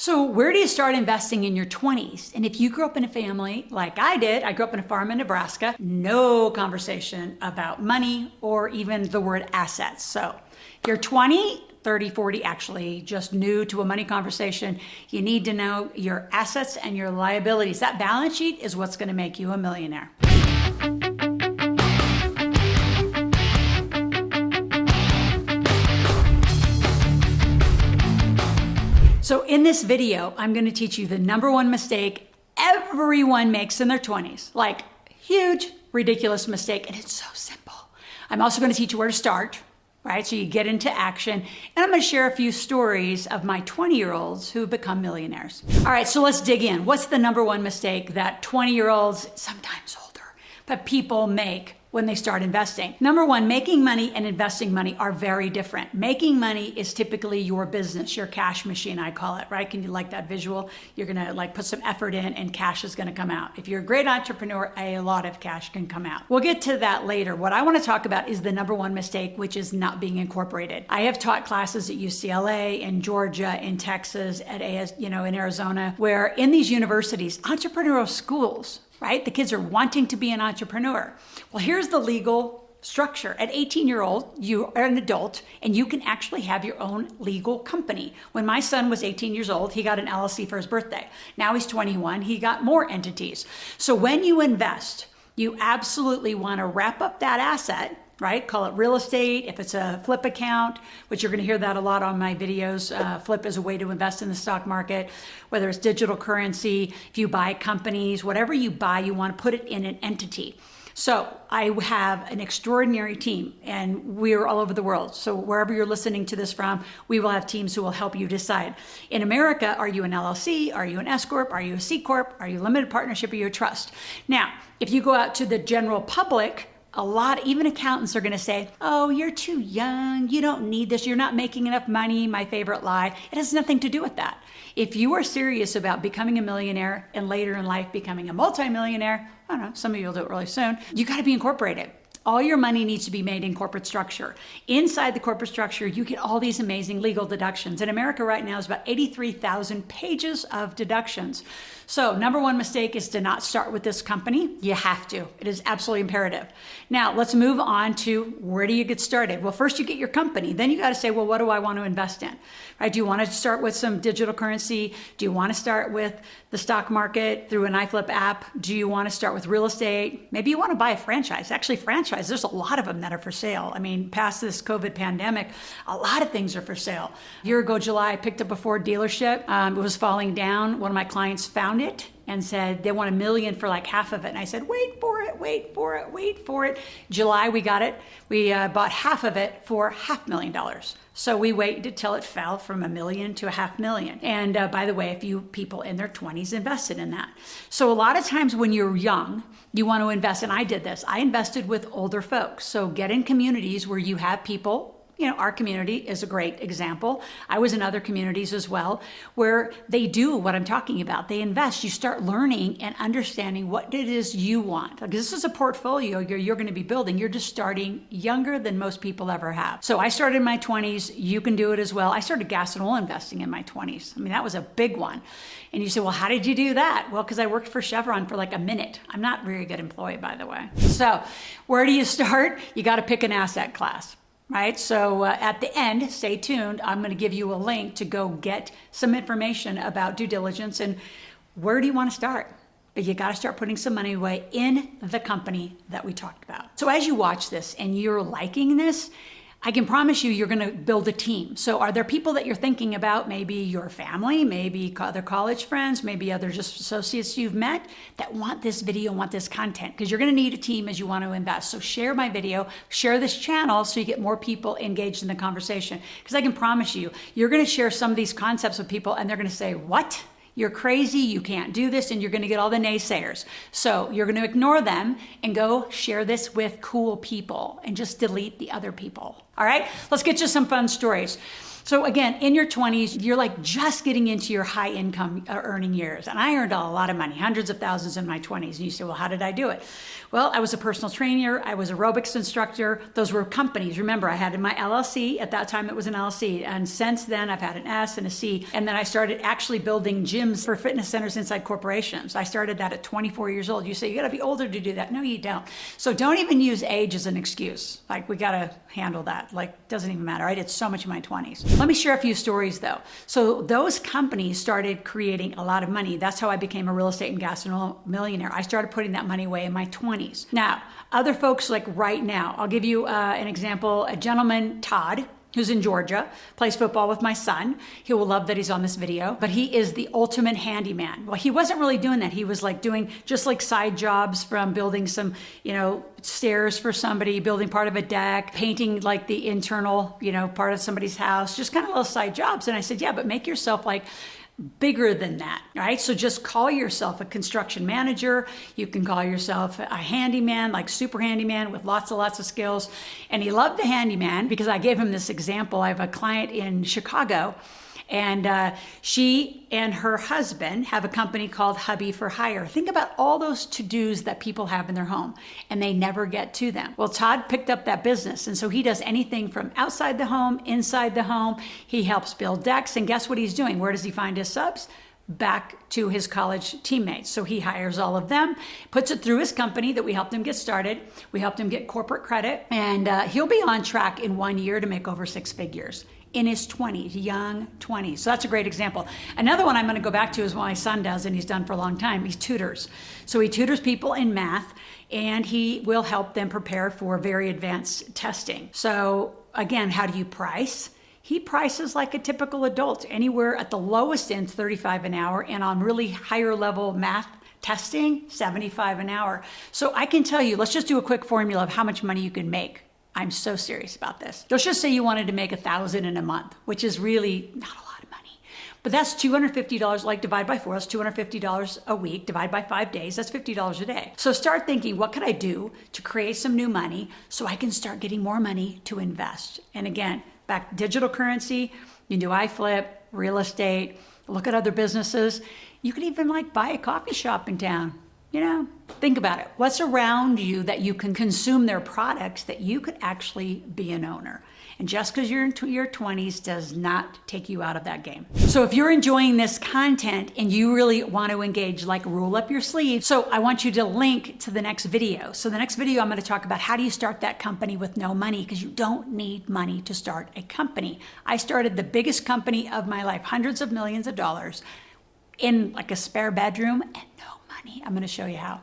So where do you start investing in your 20s? And if you grew up in a family like I did, I grew up in a farm in Nebraska, no conversation about money or even the word assets. So if you're 20, 30, 40, actually just new to a money conversation, you need to know your assets and your liabilities. That balance sheet is what's going to make you a millionaire. So in this video, I'm going to teach you the number one mistake everyone makes in their 20s. Like, huge, ridiculous mistake, and it's so simple. I'm also going to teach you where to start, right? So you get into action, and I'm going to share a few stories of my 20-year-olds who have become millionaires. All right, so let's dig in. What's the number one mistake that 20-year-olds, sometimes older, but people make when they start investing? Number one, making money and investing money are very different. Making money is typically your business, your cash machine, I call it, right? Can you like that visual? You're gonna put some effort in and cash is gonna come out. If you're a great entrepreneur, a lot of cash can come out. We'll get to that later. What I wanna talk about is the number one mistake, which is not being incorporated. I have taught classes at UCLA, in Georgia, in Texas, at in Arizona, where in these universities, entrepreneurial schools, right? The kids are wanting to be an entrepreneur. Well, here's the legal structure. At 18-year-old, you are an adult and you can actually have your own legal company. When my son was 18 years old, he got an LLC for his birthday. Now he's 21, he got more entities. So when you invest, you absolutely want to wrap up that asset, right? Call it real estate. If it's a flip account, which you're going to hear that a lot on my videos, flip is a way to invest in the stock market, whether it's digital currency, if you buy companies, whatever you buy, you want to put it in an entity. So I have an extraordinary team and we're all over the world. So wherever you're listening to this from, we will have teams who will help you decide. In America, are you an LLC? Are you an S Corp? Are you a C Corp? Are you a limited partnership? Or you a trust? Now, if you go out to the general public, even accountants are going to say, oh, you're too young. You don't need this. You're not making enough money. My favorite lie. It has nothing to do with that. If you are serious about becoming a millionaire and later in life becoming a multimillionaire, I don't know, some of you will do it really soon, you got to be incorporated. All your money needs to be made in corporate structure. Inside the corporate structure, you get all these amazing legal deductions. In America right now is about 83,000 pages of deductions. So number one mistake is to not start with this company. You have to. It is absolutely imperative. Now let's move on to where do you get started? Well, first you get your company. Then you got to say, well, what do I want to invest in? Right? Do you want to start with some digital currency? Do you want to start with the stock market through an iFlip app? Do you want to start with real estate? Maybe you want to buy a franchise. Actually, franchise, there's a lot of them that are for sale. I mean, past this COVID pandemic, a lot of things are for sale. A year ago, July, I picked up a Ford dealership. It was falling down. One of my clients found it and said they want $1 million for like half of it. And I said, wait for it, wait for it, wait for it. July, we got it. We bought half of it for $500,000. So we waited till it fell from $1 million to $500,000. And by the way, a few people in their 20s invested in that. So a lot of times when you're young, you want to invest, and I did this. I invested with older folks. So get in communities where you have people. Our community is a great example. I was in other communities as well, where they do what I'm talking about. They invest. You start learning and understanding what it is you want. Like, this is a portfolio you're going to be building. You're just starting younger than most people ever have. So I started in my 20s. You can do it as well. I started gas and oil investing in my 20s. I mean, that was a big one. And you say, well, how did you do that? Well, because I worked for Chevron for like a minute. I'm not a very good employee, by the way. So where do you start? You got to pick an asset class. Right? So at the end, stay tuned. I'm going to give you a link to go get some information about due diligence and where do you want to start? But you got to start putting some money away in the company that we talked about. So as you watch this and you're liking this, I can promise you're going to build a team. So are there people that you're thinking about, maybe your family, maybe other college friends, maybe other just associates you've met that want this video, want this content? Because you're going to need a team as you want to invest. So share my video, share this channel so you get more people engaged in the conversation. Because I can promise you're going to share some of these concepts with people and they're going to say, what? You're crazy, you can't do this, and you're going to get all the naysayers. So you're going to ignore them and go share this with cool people and just delete the other people. All right, let's get you some fun stories. So again, in your 20s, you're like just getting into your high income earning years. And I earned a lot of money, hundreds of thousands in my 20s. And you say, well, how did I do it? Well, I was a personal trainer. I was aerobics instructor. Those were companies. Remember, I had in my LLC. At that time, it was an LLC. And since then, I've had an S and a C. And then I started actually building gyms for fitness centers inside corporations. I started that at 24 years old. You say, you got to be older to do that. No, you don't. So don't even use age as an excuse. Like, we got to handle that. Like, doesn't even matter. I did so much in my 20s. Let me share a few stories, though. So those companies started creating a lot of money. That's how I became a real estate and gas millionaire. I started putting that money away in my 20s. Now, other folks like right now, I'll give you an example. A gentleman, Todd, who's in Georgia, plays football with my son. He will love that he's on this video, but he is the ultimate handyman. Well, he wasn't really doing that. He was like doing just like side jobs, from building some, stairs for somebody, building part of a deck, painting like the internal, part of somebody's house, just kind of little side jobs. And I said, yeah, but make yourself like bigger than that, right? So just call yourself a construction manager. You can call yourself a handyman, like super handyman with lots of skills. And he loved the handyman because I gave him this example. I have a client in Chicago, and she and her husband have a company called Hubby for Hire. Think about all those to-dos that people have in their home, and they never get to them. Well, Todd picked up that business, and so he does anything from outside the home, inside the home. He helps build decks, and guess what he's doing? Where does he find his subs? Back to his college teammates. So he hires all of them, puts it through his company that we helped him get started. We helped him get corporate credit, and he'll be on track in 1 year to make over 6 figures. In his 20s, young 20s. So that's a great example. Another one I'm going to go back to is what my son does, and he's done for a long time. He tutors. So he tutors people in math, and he will help them prepare for very advanced testing. So again, how do you price? He prices like a typical adult, anywhere at the lowest end, $35 an hour, and on really higher level math testing, $75 an hour. So I can tell you, let's just do a quick formula of how much money you can make. I'm so serious about this. Let's just say you wanted to make $1,000 in a month, which is really not a lot of money. But that's $250, like divide by 4, that's $250 a week, divide by 5 days, that's $50 a day. So start thinking, what could I do to create some new money so I can start getting more money to invest? And again, back to digital currency, you can do iFlip, real estate, look at other businesses. You could even like buy a coffee shop in town. Think about it. What's around you that you can consume their products that you could actually be an owner? And just because you're into your 20s does not take you out of that game. So if you're enjoying this content and you really want to engage, like roll up your sleeves. So I want you to link to the next video. So the next video, I'm going to talk about how do you start that company with no money, because you don't need money to start a company. I started the biggest company of my life, hundreds of millions of dollars, in like a spare bedroom and no money. I'm going to show you how.